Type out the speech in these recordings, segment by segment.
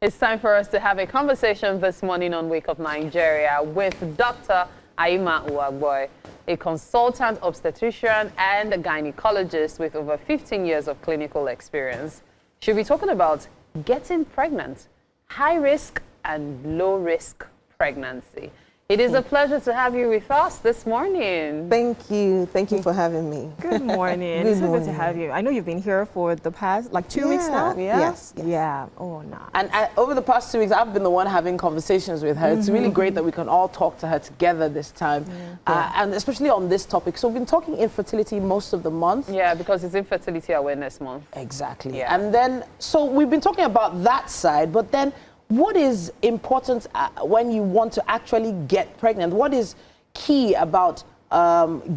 It's time for us to have a conversation this morning on Wake Up Nigeria with Dr. Aima Ogwoy, a consultant obstetrician and a gynecologist with over 15 years of clinical experience. She'll be talking about getting pregnant, high risk and low risk pregnancy. It is a pleasure to have you with us this morning. Thank you. Thank you for having me. Good morning. It's so good to have you. I know you've been here for the past, like 2 weeks now? Yeah. Yes. Yeah. Oh, nice. And over the past 2 weeks, I've been the one having conversations with her. It's really great that we can all talk to her together this time, and especially on this topic. So we've been talking infertility most of the month. Yeah, because it's Infertility Awareness Month. Exactly. Yeah. And then, so we've been talking about that side, but then what is important when you want to actually get pregnant? What is key about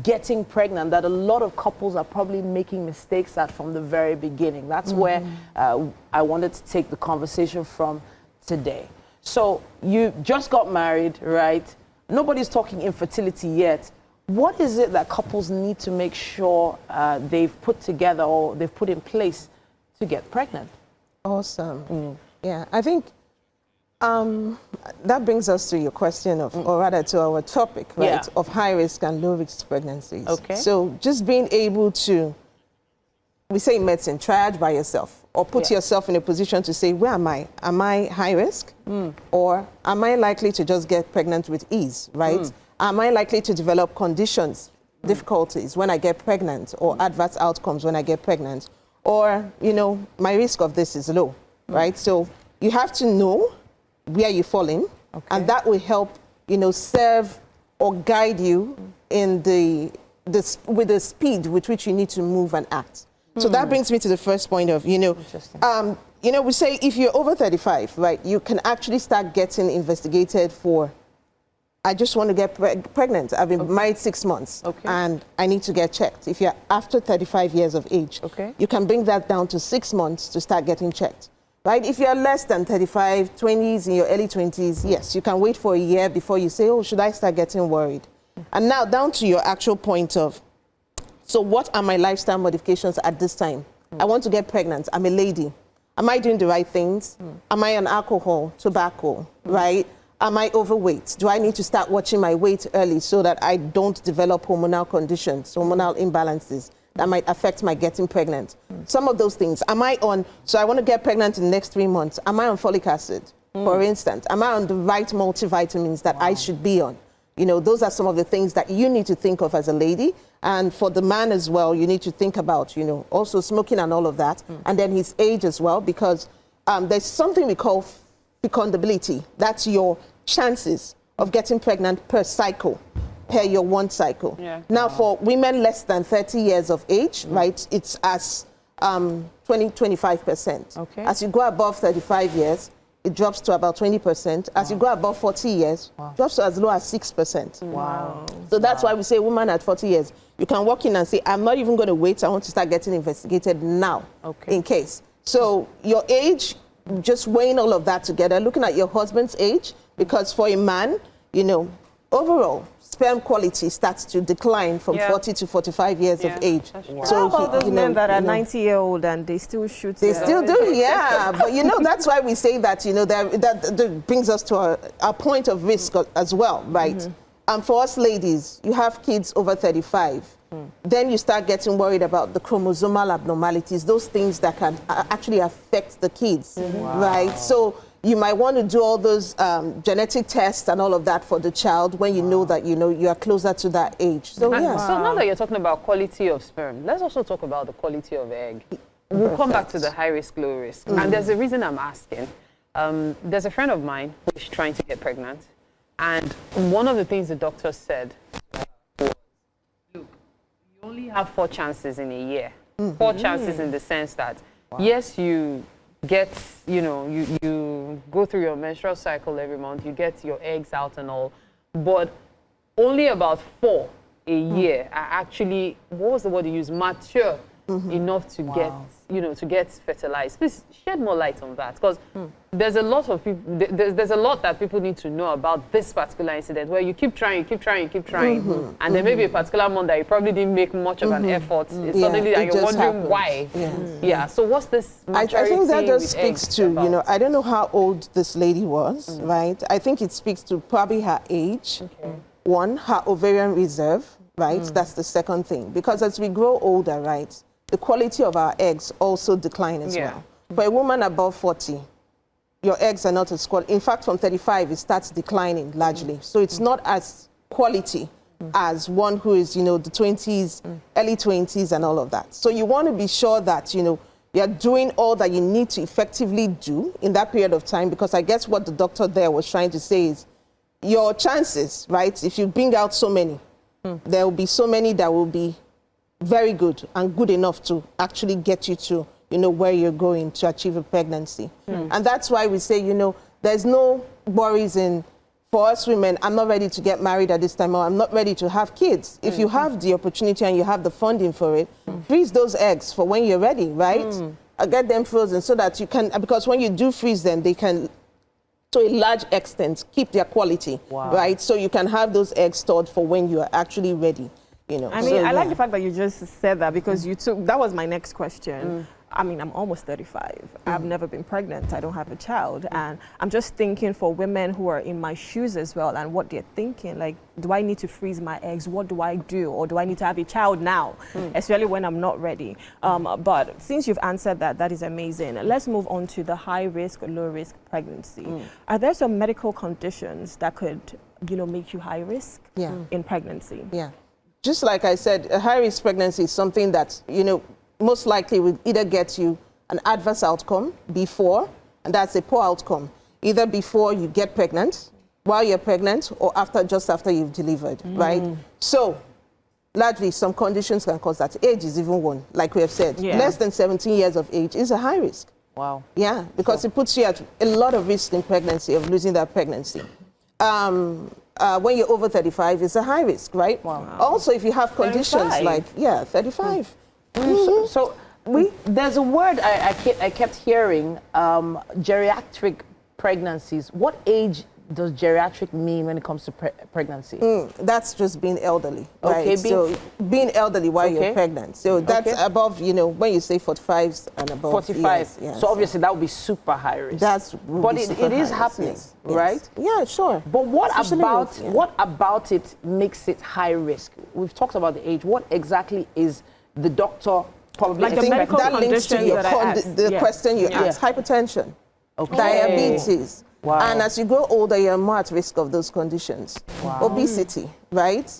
getting pregnant that a lot of couples are probably making mistakes at from the very beginning? That's where I wanted to take the conversation from today. So you just got married, right? Nobody's talking infertility yet. What is it that couples need to make sure they've put together or they've put in place to get pregnant? Awesome. Yeah, I think that brings us to your question of, or rather to our topic, right, of high risk and low risk pregnancies. Okay. So just being able to, we say in medicine, triage by yourself, or put yourself in a position to say, where am I? Am I high risk? Or am I likely to just get pregnant with ease, right? Am I likely to develop conditions, difficulties when I get pregnant, or adverse outcomes when I get pregnant? Or, you know, my risk of this is low, right? So you have to know where you fall in, and that will help, you know, serve or guide you in with the speed with which you need to move and act. So that brings me to the first point of, you know, we say if you're over 35, right, you can actually start getting investigated for, I just want to get pregnant. I've been married 6 months, and I need to get checked. If you're after 35 years of age, you can bring that down to 6 months to start getting checked. Right? If you're less than 35, 20s, in your early 20s, yes, you can wait for a year before you say, oh, should I start getting worried? And now down to your actual point of, so what are my lifestyle modifications at this time? I want to get pregnant. I'm a lady. Am I doing the right things? Am I on alcohol, tobacco, right? Am I overweight? Do I need to start watching my weight early so that I don't develop hormonal conditions, hormonal imbalances that might affect my getting pregnant? Some of those things. Am I on, so I want to get pregnant in the next 3 months. Am I on folic acid, for instance? Am I on the right multivitamins that I should be on? You know, those are some of the things that you need to think of as a lady. And for the man as well, you need to think about, you know, also smoking and all of that. And then his age as well, because there's something we call fecundability. That's your chances of getting pregnant per cycle. Per your one cycle. Now, for women less than 30 years of age, right, it's as 25%. As you go above 35 years, it drops to about 20%. As you go above 40 years, it drops to as low as 6%. So that's why we say woman at 40 years, you can walk in and say, I'm not even going to wait. I want to start getting investigated now, in case. So your age, just weighing all of that together, looking at your husband's age, because for a man, you know, overall, sperm quality starts to decline from 40 to 45 years of age. So how about those men that are 90-year-old and they still shoot? They still do, but you know, that's why we say that, you know, that brings us to our point of risk as well, right? And for us ladies, you have kids over 35. Then you start getting worried about the chromosomal abnormalities, those things that can actually affect the kids, right? So you might want to do all those genetic tests and all of that for the child when you know that, you know, you are closer to that age. So, So now that you're talking about quality of sperm, let's also talk about the quality of egg. We'll come back to the high risk, low risk. And there's a reason I'm asking. There's a friend of mine who's trying to get pregnant. And one of the things the doctor said was, look, you only have 4 chances in a year. 4 chances in the sense that, yes, you get, you know, you go through your menstrual cycle every month, you get your eggs out and all, but only about 4 a year are actually, what was the word you used, mature enough to get to get fertilized. Please shed more light on that, because there's a lot of people, there's a lot that people need to know about this particular incident, where you keep trying, and then maybe a particular month that you probably didn't make much of an effort, suddenly that you're wondering why. So what's this maturity? I think that just with speaks eggs to, about? I don't know how old this lady was, right? I think it speaks to probably her age. One, her ovarian reserve, right? That's the second thing. Because as we grow older, right, the quality of our eggs also decline as well. For a woman above 40, your eggs are not as quality. In fact, from 35, it starts declining largely. So it's not as quality as one who is, the 20s, early 20s and all of that. So you want to be sure that, you're doing all that you need to effectively do in that period of time, because I guess what the doctor there was trying to say is your chances, right, if you bring out so many, there will be so many that will be very good and good enough to actually get you to, where you're going to achieve a pregnancy. And that's why we say, there's no worries for us women, I'm not ready to get married at this time, or I'm not ready to have kids. If you have the opportunity and you have the funding for it, freeze those eggs for when you're ready, right? Get them frozen so that you can, because when you do freeze them, they can, to a large extent, keep their quality, right? So you can have those eggs stored for when you are actually ready, I mean, I like the fact that you just said that, because that was my next question. I mean, I'm almost 35. I've never been pregnant. I don't have a child. And I'm just thinking for women who are in my shoes as well, and what they're thinking, like, do I need to freeze my eggs? What do I do? Or do I need to have a child now, especially when I'm not ready? But since you've answered that, that is amazing. Let's move on to the high risk or low risk pregnancy. Are there some medical conditions that could, make you high risk in pregnancy? Just like I said, a high risk pregnancy is something that, most likely will either get you an adverse outcome before, and that's a poor outcome, either before you get pregnant, while you're pregnant, or just after you've delivered, right? So, largely, some conditions can cause that. Age is even one, like we have said. Less than 17 years of age is a high risk. Wow. Yeah, because it puts you at a lot of risk in pregnancy, of losing that pregnancy. When you're over 35, it's a high risk, right? Also, if you have conditions 35. like, 35. So there's a word I kept hearing, geriatric pregnancies. What age does geriatric mean when it comes to pregnancy? That's just being elderly, right? So being elderly while you're pregnant. So that's above, when you say 45 and above. 45. So obviously that would be super high risk. But it is happening, right? Yeah, sure. But what about it makes it high risk? We've talked about the age. What exactly is the doctor probably like the medical that links to your the question you asked? Hypertension, diabetes. And as you grow older, you're more at risk of those conditions. Obesity, right?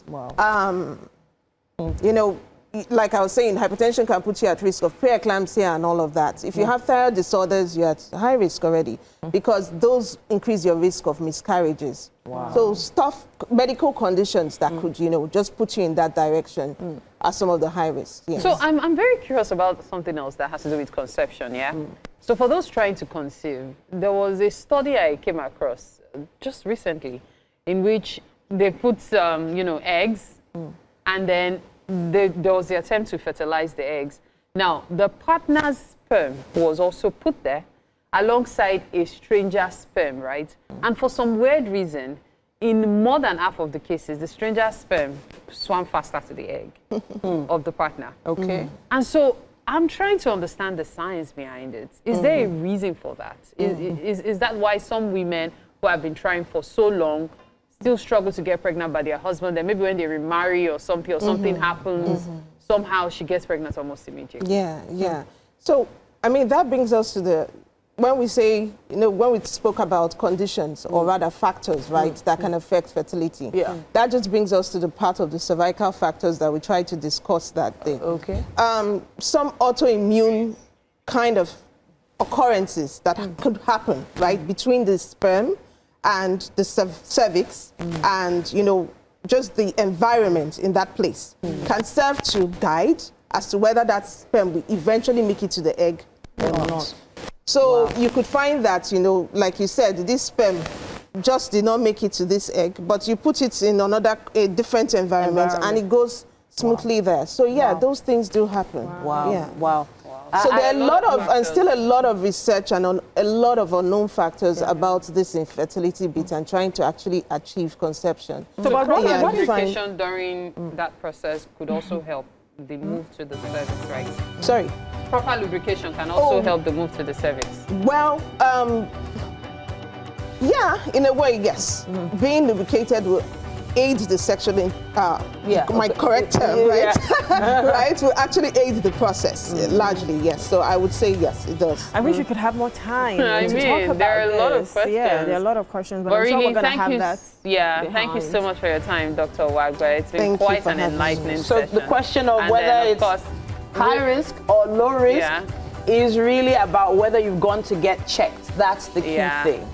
Like I was saying, hypertension can put you at risk of preeclampsia and all of that. If you have thyroid disorders, you're at high risk already, because those increase your risk of miscarriages. So medical conditions that could, just put you in that direction are some of the high risks. So I'm very curious about something else that has to do with conception, So for those trying to conceive, there was a study I came across just recently in which they put, eggs, and then there was the attempt to fertilize the eggs. Now, the partner's sperm was also put there alongside a stranger's sperm, right? And for some weird reason, in more than half of the cases, the stranger's sperm swam faster to the egg of the partner. And so I'm trying to understand the science behind it. Is there a reason for that? Is that why some women who have been trying for so long still struggle to get pregnant by their husband, then maybe when they remarry or something happens, somehow she gets pregnant almost immediately? So, I mean, that brings us to when we say, when we spoke about conditions, or rather factors, right, that can affect fertility, that just brings us to the part of the cervical factors that we tried to discuss that day. Some autoimmune kind of occurrences that could happen, right, between the sperm and the cervix, and, just the environment in that place can serve to guide as to whether that sperm will eventually make it to the egg or not. So you could find that, like you said, this sperm just did not make it to this egg, but you put it in a different environment and it goes smoothly there. So those things do happen. So there are a lot of, and factors. still a lot of research and a lot of unknown factors about this infertility bit and trying to actually achieve conception. So, but Proper what is lubrication during that process could also help the move to the cervix, right? Sorry. Proper lubrication can also help the move to the cervix. Well, yeah, in a way, yes. Being lubricated will aid the sexual, my correct term, right? Right, will actually aid the process, largely, yes. So I would say yes, it does. I wish we could have more time I to mean, talk about there are a lot of this. questions. Yeah, there are a lot of questions, but But I'm sure really, we're going to thank have you. that. Thank you so much for your time, Dr. Ogwoy. It's been Thank you quite for an having me. enlightening So session. the question of And whether then, of it's course, high risk or low risk Yeah. is really about whether you've gone to get checked. That's the key Yeah. thing.